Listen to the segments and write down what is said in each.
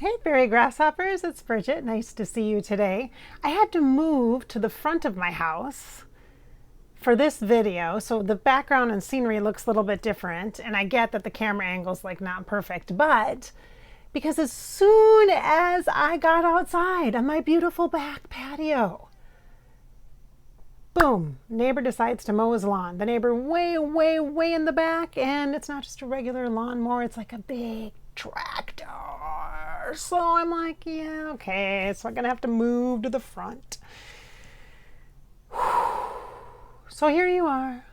Hey, fairy grasshoppers, it's Bridget. Nice to see you today. I had to move to the front of my house for this video, so the background and scenery looks a little bit different, and I get that the camera angle's like not perfect, but because as soon as I got outside on my beautiful back patio, boom, neighbor decides to mow his lawn. The neighbor way in the back, and it's not just a regular lawnmower, it's like a big tractor. So I'm like, yeah, okay, so I'm gonna have to move to the front. So here you are.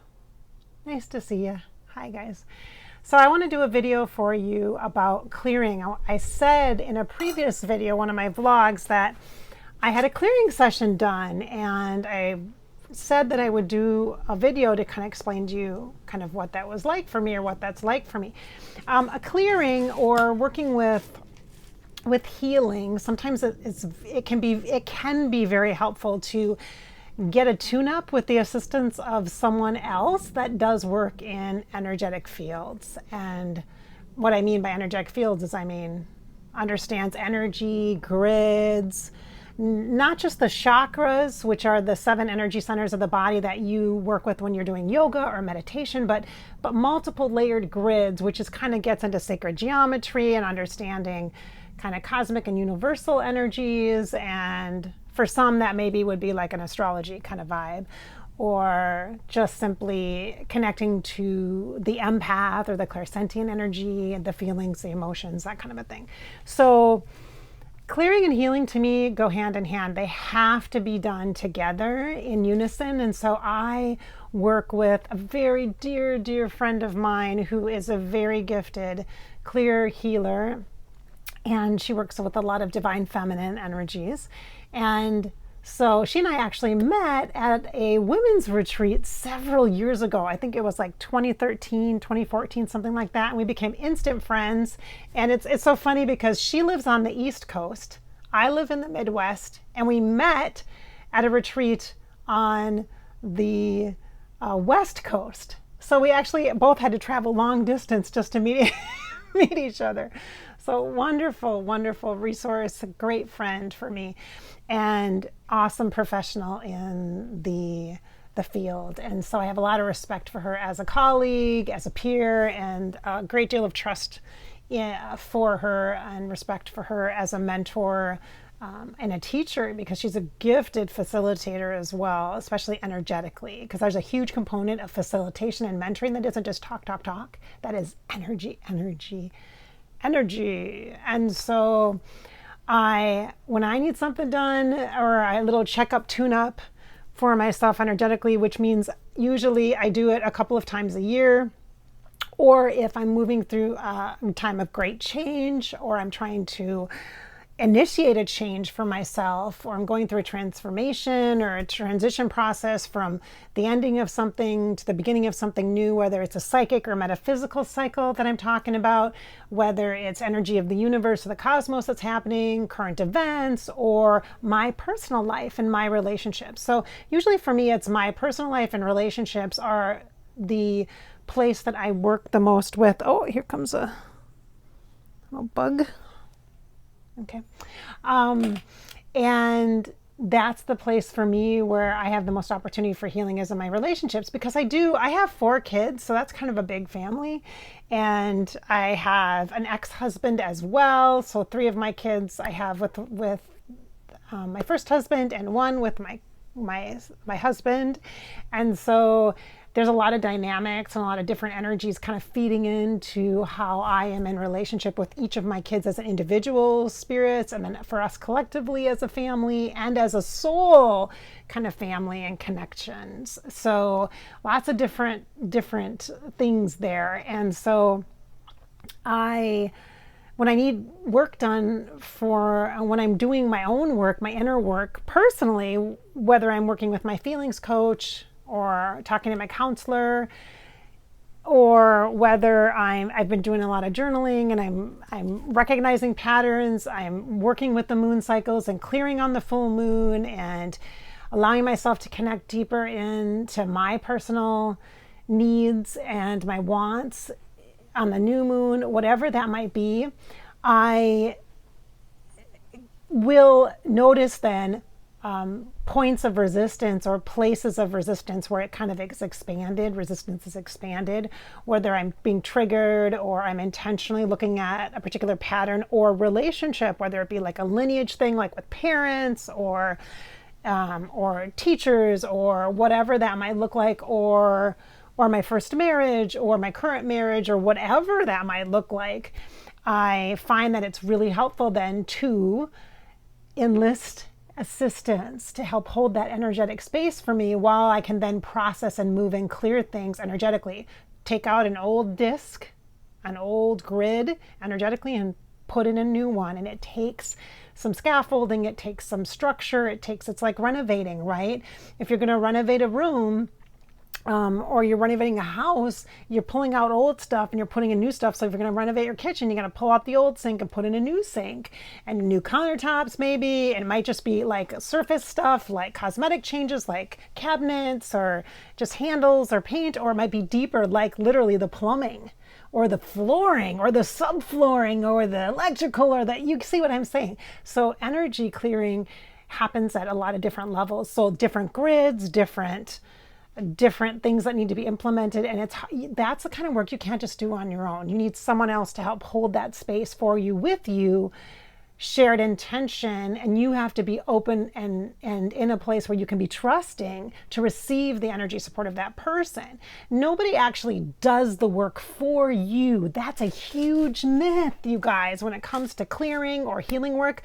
Nice to see you. Hi guys. So I want to do a video for you about clearing. I said in a previous video, one of my vlogs, that I had a clearing session done, and I said that I would do a video to kind of explain to you kind of what that was like for me, or what that's like for me. A clearing, or working with healing, sometimes it can be very helpful to get a tune-up with the assistance of someone else that does work in energetic fields. And what I mean by energetic fields is, understands energy, grids, not just the chakras, which are the 7 energy centers of the body that you work with when you're doing yoga or meditation, but multiple layered grids, which is kind of gets into sacred geometry and understanding kind of cosmic and universal energies. And for some, that maybe would be like an astrology kind of vibe, or just simply connecting to the empath or the clairsentient energy and the feelings, the emotions, that kind of a thing. So clearing and healing to me go hand in hand. They have to be done together in unison. And so I work with a very dear friend of mine who is a very gifted clear healer, and she works with a lot of divine feminine energies. And so she and I actually met at a women's retreat several years ago. I think it was like 2013, 2014, something like that. And we became instant friends. And it's so funny because she lives on the East Coast. I live in the Midwest. And we met at a retreat on the West Coast. So we actually both had to travel long distance just to meet each other. So wonderful resource, a great friend for me, and awesome professional in the field. And so I have a lot of respect for her as a colleague, as a peer, and a great deal of trust for her, and respect for her as a mentor and a teacher, because she's a gifted facilitator as well, especially energetically, because there's a huge component of facilitation and mentoring that isn't just talk. That is energy. And so when I need something done, or a little checkup, tune-up for myself energetically, which means usually I do it a couple of times a year, or if I'm moving through a time of great change, or I'm trying to initiate a change for myself, or I'm going through a transformation or a transition process from the ending of something to the beginning of something new, whether it's a psychic or metaphysical cycle that I'm talking about, whether it's energy of the universe or the cosmos that's happening, current events, or my personal life and my relationships. So usually for me, it's my personal life and relationships are the place that I work the most with. Oh, here comes a little bug. Okay. And that's the place for me where I have the most opportunity for healing, is in my relationships, because I have 4 kids, so that's kind of a big family. And I have an ex-husband as well. So 3 of my kids I have with my first husband, and 1 with my husband. And so there's a lot of dynamics and a lot of different energies kind of feeding into how I am in relationship with each of my kids as an individual spirits, and then for us collectively as a family and as a soul kind of family and connections. So lots of different things there. And so when I need work done, when I'm doing my own work, my inner work personally, whether I'm working with my feelings coach, or talking to my counselor, or whether I've been doing a lot of journaling and I'm recognizing patterns, I'm working with the moon cycles and clearing on the full moon, and allowing myself to connect deeper into my personal needs and my wants on the new moon, whatever that might be. I will notice then points of resistance or places of resistance where it kind of is expanded, resistance is expanded, whether I'm being triggered or I'm intentionally looking at a particular pattern or relationship, whether it be like a lineage thing, like with parents or teachers or whatever that might look like, or my first marriage or my current marriage or whatever that might look like. I find that it's really helpful then to enlist assistance to help hold that energetic space for me while I can then process and move and clear things energetically. Take out an old disc, an old grid energetically, and put in a new one. And it takes some scaffolding, it takes some structure, it's like renovating, right? If you're going to renovate a room, or you're renovating a house, you're pulling out old stuff and you're putting in new stuff. So if you're going to renovate your kitchen, you're going to pull out the old sink and put in a new sink and new countertops maybe. And it might just be like surface stuff, like cosmetic changes, like cabinets or just handles or paint, or it might be deeper, like literally the plumbing or the flooring or the subflooring or the electrical, or that, you see what I'm saying? So energy clearing happens at a lot of different levels. So different grids, different things that need to be implemented, and that's the kind of work you can't just do on your own. You need someone else to help hold that space for you, with you, shared intention, and you have to be open and in a place where you can be trusting to receive the energy support of that person. Nobody actually does the work for you. That's a huge myth, you guys. When it comes to clearing or healing work,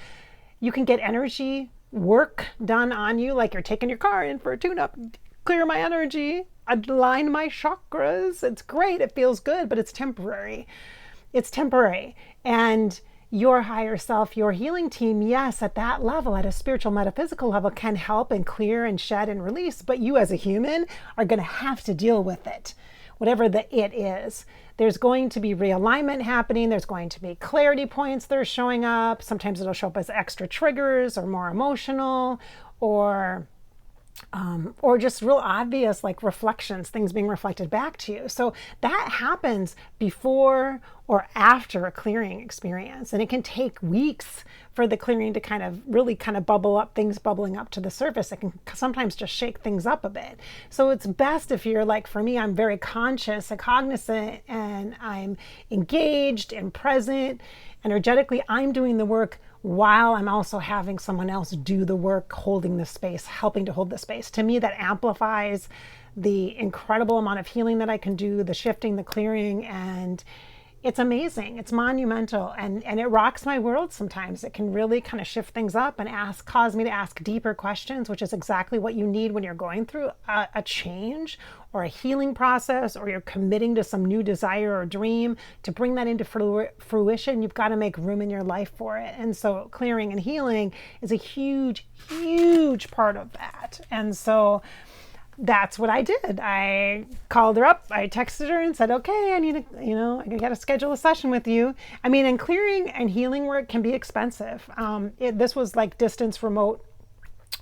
you can get energy work done on you, like you're taking your car in for a tune-up. Clear my energy, align my chakras. It's great, it feels good, but it's temporary. It's temporary. And your higher self, your healing team, yes, at that level, at a spiritual, metaphysical level, can help and clear and shed and release, but you as a human are going to have to deal with it, whatever the it is. There's going to be realignment happening. There's going to be clarity points that are showing up. Sometimes it'll show up as extra triggers or more emotional, or just real obvious, like reflections, things being reflected back to you. So that happens before or after a clearing experience. And it can take weeks for the clearing to kind of bubble up, things bubbling up to the surface. It can sometimes just shake things up a bit. So it's best if you're like, for me, I'm very conscious and cognizant, and I'm engaged and present. Energetically, I'm doing the work while I'm also having someone else do the work, holding the space, helping to hold the space. To me, that amplifies the incredible amount of healing that I can do, the shifting, the clearing, and it's amazing. It's monumental, and it rocks my world sometimes. It can really kind of shift things up and cause me to ask deeper questions, which is exactly what you need when you're going through a change or a healing process, or you're committing to some new desire or dream. To bring that into fruition, you've got to make room in your life for it. And so clearing and healing is a huge, huge part of that. And so that's what I did. I called her up, I texted her and said, okay, I got to schedule a session with you. I mean, and clearing and healing work can be expensive. This was like distance remote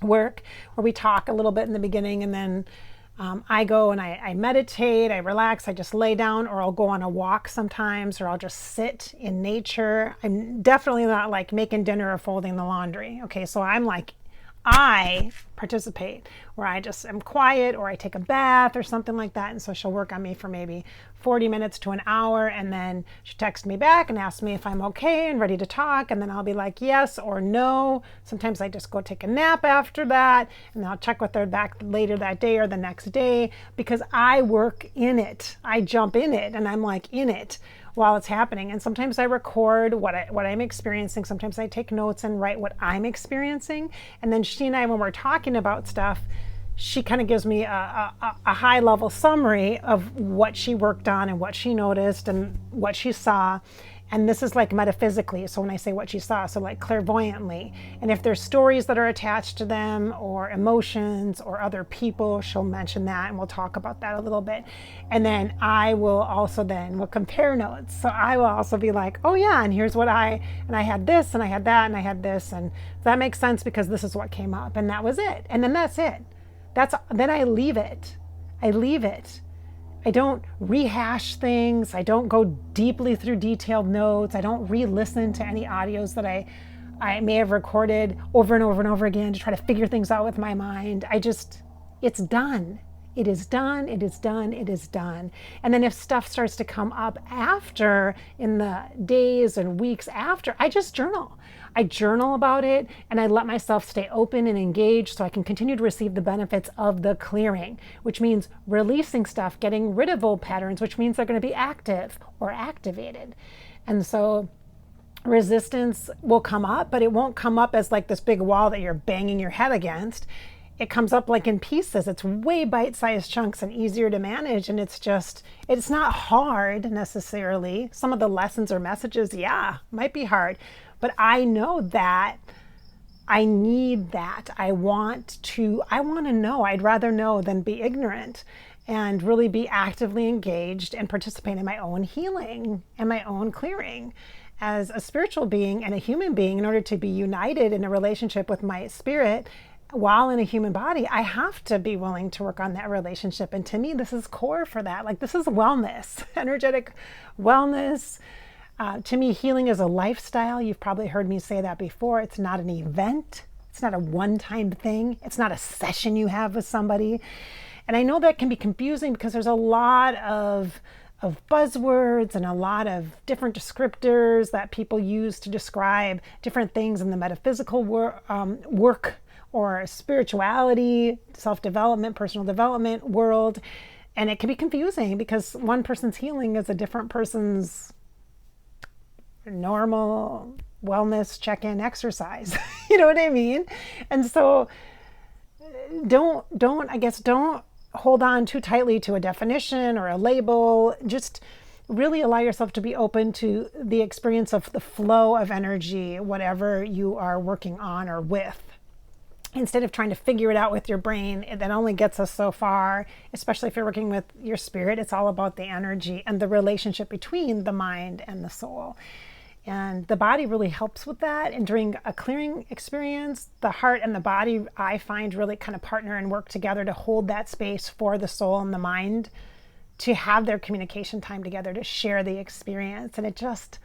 work where we talk a little bit in the beginning, and then I go and I meditate, I relax, I just lay down, or I'll go on a walk sometimes, or I'll just sit in nature. I'm definitely not like making dinner or folding the laundry. Okay, so I'm like, I participate where I just am quiet, or I take a bath or something like that. And so she'll work on me for maybe 40 minutes to an hour. And then she texts me back and asks me if I'm okay and ready to talk. And then I'll be like, yes or no. Sometimes I just go take a nap after that, and I'll check with her back later that day or the next day, because I work in it. I jump in it, and I'm like in it while it's happening. And sometimes I record what I'm experiencing. Sometimes I take notes and write what I'm experiencing. And then she and I, when we're talking about stuff, she kind of gives me a high level summary of what she worked on and what she noticed and what she saw. And this is like metaphysically. So when I say what she saw, so like clairvoyantly. And if there's stories that are attached to them, or emotions or other people, she'll mention that, and we'll talk about that a little bit. And then I will also we'll compare notes. So I will also be like, oh yeah, and here's what I had this, and I had that, and I had this, and that makes sense because this is what came up, and that was it. And then that's it. Then I leave it. I don't rehash things. I don't go deeply through detailed notes. I don't re-listen to any audios that I I may have recorded over and over and over again to try to figure things out with my mind. It's done. It is done, it is done, it is done. And then if stuff starts to come up after, in the days and weeks after, I just journal. I journal about it, and I let myself stay open and engaged so I can continue to receive the benefits of the clearing, which means releasing stuff, getting rid of old patterns, which means they're going to be active or activated. And so resistance will come up, but it won't come up as like this big wall that you're banging your head against. It comes up like in pieces. It's way bite-sized chunks and easier to manage. And it's not hard necessarily. Some of the lessons or messages, might be hard. But I know that I need that. I want to know. I'd rather know than be ignorant, and really be actively engaged and participate in my own healing and my own clearing as a spiritual being and a human being. In order to be united in a relationship with my spirit while in a human body, I have to be willing to work on that relationship. And to me, this is core for that. Like, this is wellness, energetic wellness. To me, healing is a lifestyle. You've probably heard me say that before. It's not an event. It's not a one-time thing. It's not a session you have with somebody. And I know that can be confusing because there's a lot of buzzwords and a lot of different descriptors that people use to describe different things in the metaphysical work or spirituality, self-development, personal development world. And it can be confusing because one person's healing is a different person's normal wellness check-in exercise. You know what I mean? And so don't hold on too tightly to a definition or a label. Just really allow yourself to be open to the experience of the flow of energy, whatever you are working on or with. Instead of trying to figure it out with your brain, that only gets us so far, especially if you're working with your spirit. It's all about the energy and the relationship between the mind and the soul. And the body really helps with that. And during a clearing experience, the heart and the body, I find, really kind of partner and work together to hold that space for the soul and the mind to have their communication time together, to share the experience. And it just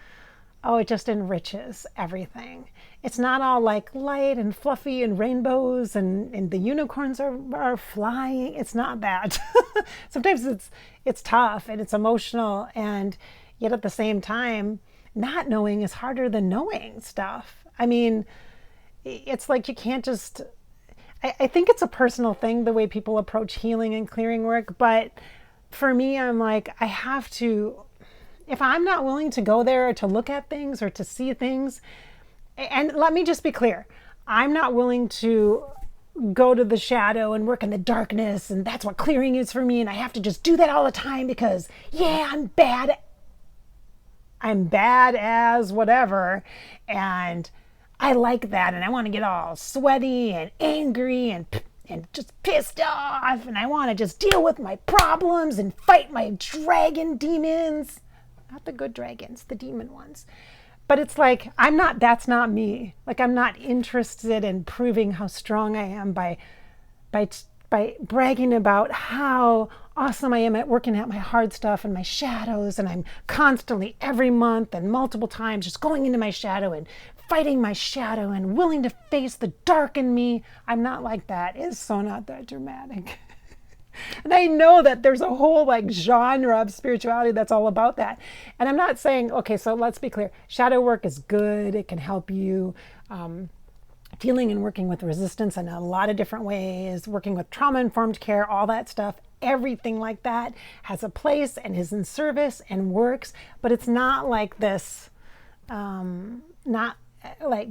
enriches everything. It's not all like light and fluffy and rainbows and the unicorns are flying. It's not that. Sometimes it's tough and it's emotional, and yet at the same time, not knowing is harder than knowing stuff. I mean, it's like you can't just, I think it's a personal thing, the way people approach healing and clearing work. But for me, I'm like, I have to, if I'm not willing to go there to look at things or to see things, and let me just be clear, I'm not willing to go to the shadow and work in the darkness, and that's what clearing is for me, and I have to just do that all the time because, I'm bad as whatever, and I like that, and I want to get all sweaty and angry and just pissed off, and I want to just deal with my problems and fight my dragon demons. Not the good dragons, the demon ones. But it's like, that's not me. Like, I'm not interested in proving how strong I am by bragging about how awesome I am at working at my hard stuff and my shadows, and I'm constantly every month and multiple times just going into my shadow and fighting my shadow and willing to face the dark in me. I'm not like that. It's so not that dramatic. And I know that there's a whole like genre of spirituality that's all about that. And I'm not saying, okay, so let's be clear. Shadow work is good. It can help you dealing and working with resistance in a lot of different ways, working with trauma-informed care, all that stuff. Everything like that has a place and is in service and works, but it's not like this, not like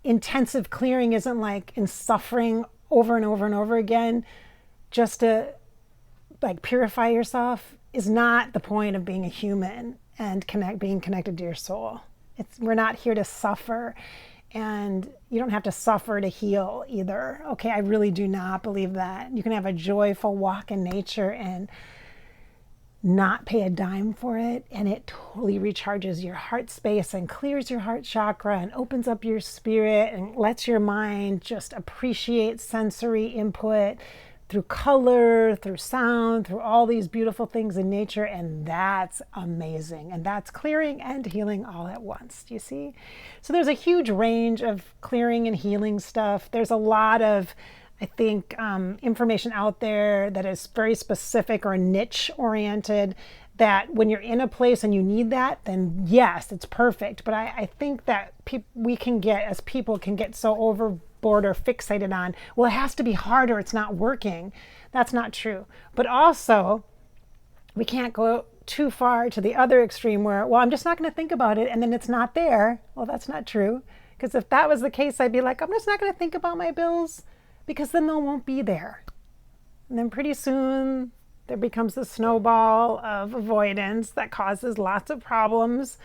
intensive clearing isn't like in suffering over and over and over again just to like purify yourself is not the point of being a human and being connected to your soul. We're not here to suffer, and you don't have to suffer to heal either. Okay, I really do not believe that. You can have a joyful walk in nature and not pay a dime for it, and it totally recharges your heart space and clears your heart chakra and opens up your spirit and lets your mind just appreciate sensory input, through color, through sound, through all these beautiful things in nature. And that's amazing. And that's clearing and healing all at once. Do you see? So there's a huge range of clearing and healing stuff. There's a lot of, I think, information out there that is very specific or niche oriented, that when you're in a place and you need that, then yes, it's perfect. But I think that we can get, as people can get so overboard or fixated on, well, it has to be harder, it's not working. That's not true. But also, we can't go too far to the other extreme where, well, I'm just not going to think about it and then it's not there. Well, that's not true. Because if that was the case, I'd be like, I'm just not going to think about my bills, because then they won't be there. And then pretty soon there becomes a snowball of avoidance that causes lots of problems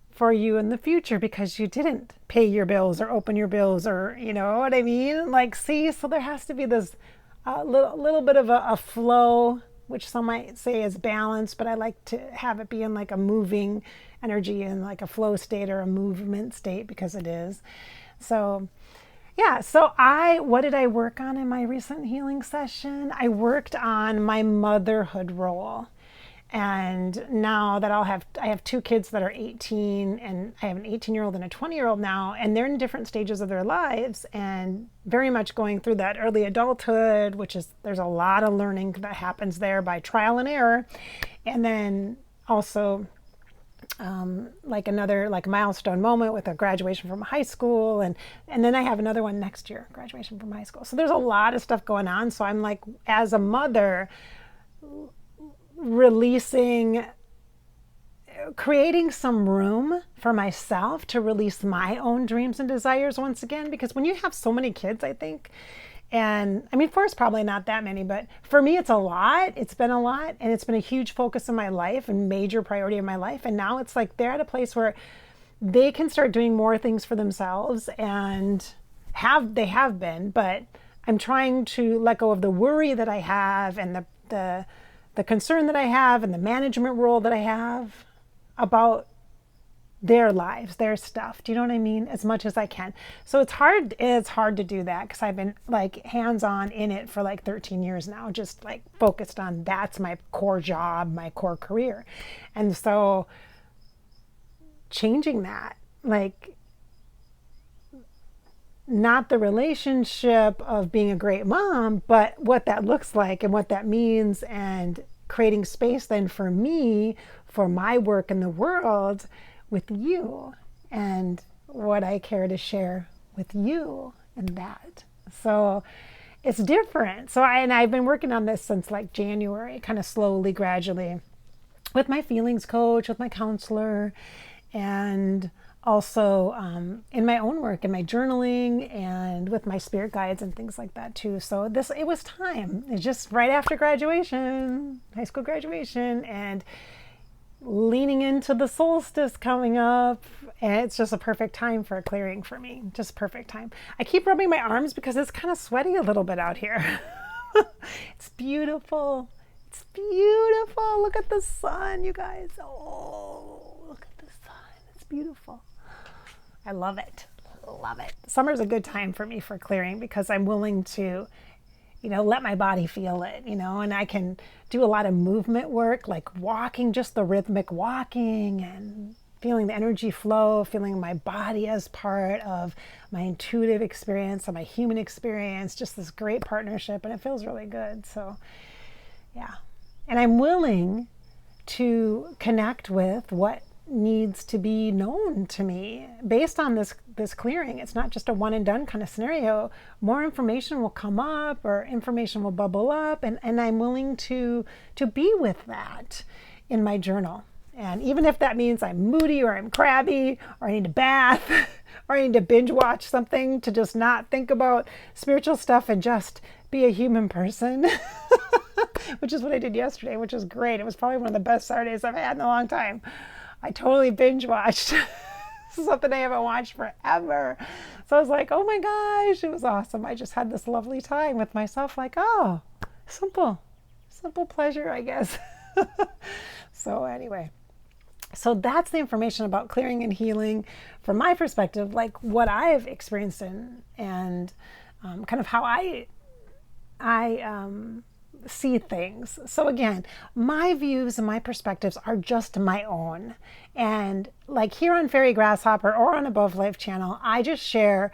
for you in the future because you didn't pay your bills or open your bills, or you know what I mean? Like, see, so there has to be this little bit of a flow, which some might say is balance, but I like to have it be in like a moving energy, in like a flow state or a movement state, because it is. So yeah, so what did I work on in my recent healing session? I worked on my motherhood role. And now that I have two kids that are 18, and I have an 18-year-old and a 20-year-old now, and they're in different stages of their lives and very much going through that early adulthood, which is, there's a lot of learning that happens there by trial and error. And then also like another milestone moment with a graduation from high school, and then I have another one next year, graduation from high school. So there's a lot of stuff going on. So I'm like, as a mother, releasing, creating some room for myself to release my own dreams and desires once again, because when you have so many kids, I think, and I mean, for us, probably not that many, but for me, it's a lot. It's been a lot, and it's been a huge focus in my life and major priority in my life. And now it's like they're at a place where they can start doing more things for themselves, and they have been, but I'm trying to let go of the worry that I have, and the concern that I have, and the management role that I have about their lives, their stuff. Do you know what I mean? As much as I can. So it's hard to do that, because I've been like hands-on in it for like 13 years now, just like focused on, that's my core job, my core career. And so changing that, like, not the relationship of being a great mom, but what that looks like and what that means, and creating space then for me, for my work in the world, with you, and what I care to share with you, and that. So it's different. So I've been working on this since like January, kind of slowly, gradually, with my feelings coach, with my counselor, and also in my own work, in my journaling, and with my spirit guides and things like that too. So it was time. It's just right after graduation, high school graduation, and leaning into the solstice coming up, and it's just a perfect time for a clearing for me. Just perfect time. I keep rubbing my arms because it's kind of sweaty a little bit out here. It's beautiful. It's beautiful. Look at the sun, you guys. Oh, look at the sun. It's beautiful. I love it. Love it. Summer's a good time for me for clearing, because I'm willing to, let my body feel it, and I can do a lot of movement work, like walking, just the rhythmic walking, and feeling the energy flow, feeling my body as part of my intuitive experience and my human experience, just this great partnership, and it feels really good. So yeah. And I'm willing to connect with what needs to be known to me based on this clearing. It's not just a one and done kind of scenario. More information will come up, or information will bubble up, and I'm willing to be with that in my journal. And even if that means I'm moody, or I'm crabby, or I need a bath, or I need to binge watch something to just not think about spiritual stuff and just be a human person, which is what I did yesterday, which was great. It was probably one of the best Saturdays I've had in a long time. I totally binge watched something I haven't watched forever. So I was like, oh my gosh, it was awesome. I just had this lovely time with myself, like, oh, simple pleasure, I guess. So anyway, so that's the information about clearing and healing from my perspective, like what I've experienced and kind of how I see things. So again, my views and my perspectives are just my own. And like here on Fairy Grasshopper or on Above Life channel, I just share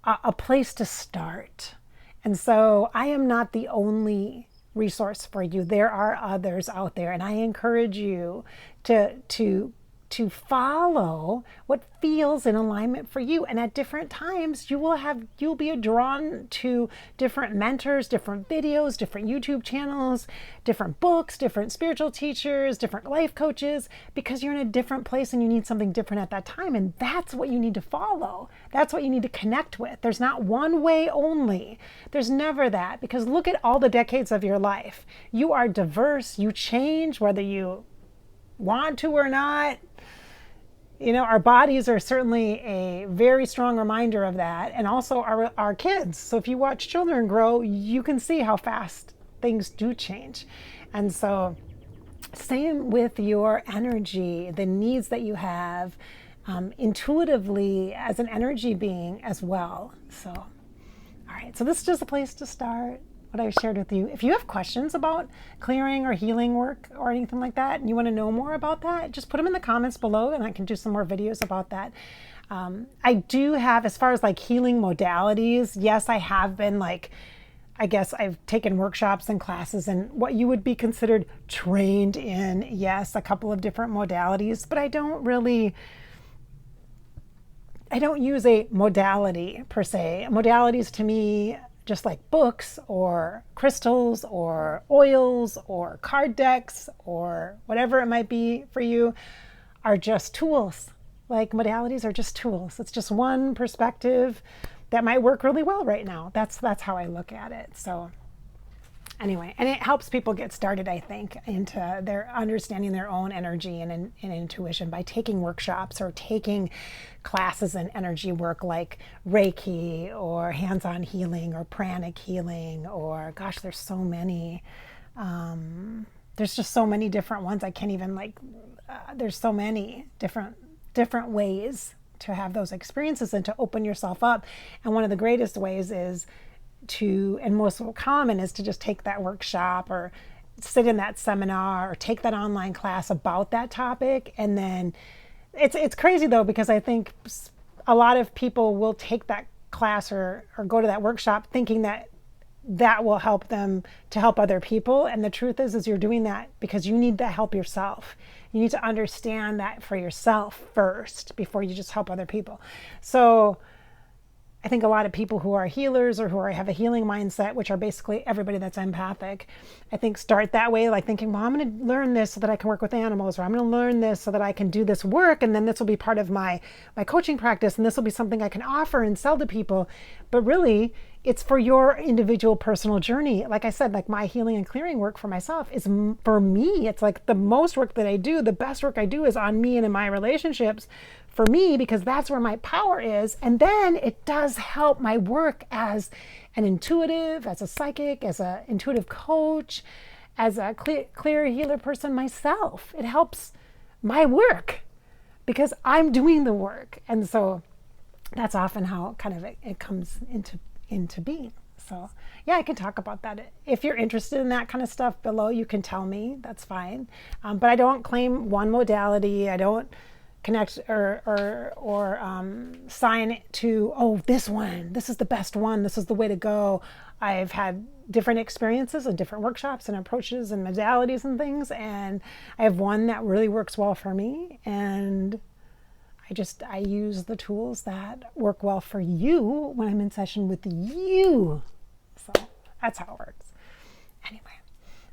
a place to start. And so I am not the only resource for you. There are others out there, and I encourage you to follow what feels in alignment for you. And at different times you'll be drawn to different mentors, different videos, different YouTube channels, different books, different spiritual teachers, different life coaches, because you're in a different place and you need something different at that time. And that's what you need to follow. That's what you need to connect with. There's not one way only. There's never that, because look at all the decades of your life. You are diverse. You change whether you want to or not. You know, our bodies are certainly a very strong reminder of that, and also our kids. So if you watch children grow, you can see how fast things do change. And so same with your energy, the needs that you have intuitively as an energy being as well. So, all right, so this is just a place to start. What I've shared with you. If you have questions about clearing or healing work or anything like that, and you want to know more about that, just put them in the comments below and I can do some more videos about that. I do have, as far as like healing modalities, yes, I have been like, I guess I've taken workshops and classes and what you would be considered trained in. Yes, a couple of different modalities, but I don't use a modality per se. Modalities to me, just like books or crystals or oils or card decks or whatever it might be for you, are just tools. Like modalities are just tools. It's just one perspective that might work really well right now. That's how I look at it. So anyway, and it helps people get started, I think, into their understanding their own energy and intuition by taking workshops or taking classes in energy work like Reiki or hands-on healing or pranic healing, or gosh, there's so many. There's just so many different ones. I can't even there's so many different ways to have those experiences and to open yourself up. And one of the greatest ways is and most common is to just take that workshop or sit in that seminar or take that online class about that topic. And then it's crazy though, because I think a lot of people will take that class or go to that workshop thinking that will help them to help other people. And the truth is you're doing that because you need that help yourself. You need to understand that for yourself first before you just help other people. So I think a lot of people who are healers or who have a healing mindset, which are basically everybody that's empathic, I think start that way, like thinking, well, I'm going to learn this so that I can work with animals, or I'm going to learn this so that I can do this work, and then this will be part of my coaching practice, and this will be something I can offer and sell to people. But really, it's for your individual personal journey. Like I said, like my healing and clearing work for myself is for me. It's like the most work that I do, the best work I do is on me and in my relationships for me, because that's where my power is. And then it does help my work as an intuitive, as a psychic, as an intuitive coach, as a clear healer person myself. It helps my work because I'm doing the work. And so that's often how kind of it comes into being. So yeah, I can talk about that. If you're interested in that kind of stuff below, you can tell me, that's fine. But I don't claim one modality. I don't connect or sign to, oh, this one, this is the best one, this is the way to go. I've had different experiences and different workshops and approaches and modalities and things, and I have one that really works well for me, and I use the tools that work well for you when I'm in session with you. So that's how it works. Anyway,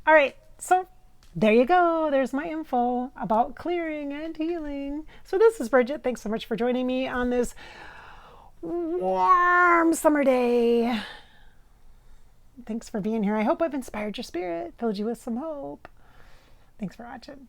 all right, so there you go. There's my info about clearing and healing. So this is Bridget. Thanks so much for joining me on this warm summer day. Thanks for being here. I hope I've inspired your spirit, filled you with some hope. Thanks for watching.